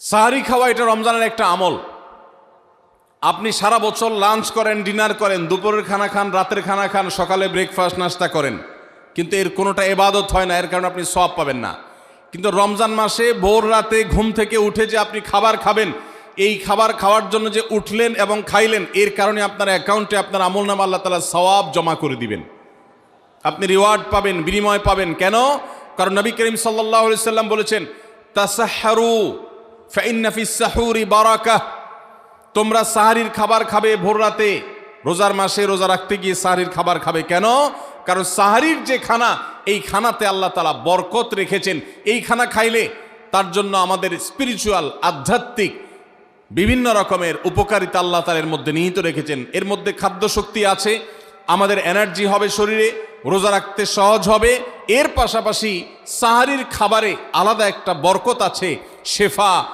সাহারি খাওয়া এটা রমজানের একটা আমল। আপনি সারা বছর লাঞ্চ করেন, ডিনার করেন, দুপুরের খানা খান, রাতের খানা খান, সকালে ব্রেকফাস্ট নাস্তা করেন, কিন্তু এর কোনোটা ইবাদত হয় না, এর কারণে আপনি সওয়াব পাবেন না। কিন্তু রমজান মাসে ভোর রাতে ঘুম থেকে উঠে যে আপনি খাবার খাবেন, এই খাবার খাওয়ার জন্য যে উঠলেন এবং খাইলেন, এর কারণে আপনার অ্যাকাউন্টে আপনার আমলনামা আল্লাহ তাআলা সওয়াব জমা করে দিবেন, আপনি রিওয়ার্ড পাবেন, বিনিময় পাবেন। কেন? কারণ নবী করিম সাল্লাল্লাহু আলাইহি সাল্লাম বলেছেন, তাসাহহারু ফাইন্না ফিস সাহুরি বারাকাহ। তোমরা সাহারির খাবার খাবে ভোর রাতে, রোজার মাসে রোজা রাখতে গিয়ে সাহারির খাবার খাবে। কেন? কারণ সাহারির যে খানা, এই খানাতে আল্লাহ তাআলা বরকত রেখেছেন। এই খানা খাইলে তার জন্য আমাদের স্পিরিচুয়াল, আধ্যাত্মিক বিভিন্ন রকমের উপকারিতা আল্লাহ তাআলা এর মধ্যে নিহিত রেখেছেন। এর মধ্যে খাদ্য শক্তি আছে, আমাদের এনার্জি হবে শরীরে, রোজা রাখতে সহজ হবে। এর পাশাপাশি সাহারির খাবারে আলাদা একটা বরকত আছে, শেফা,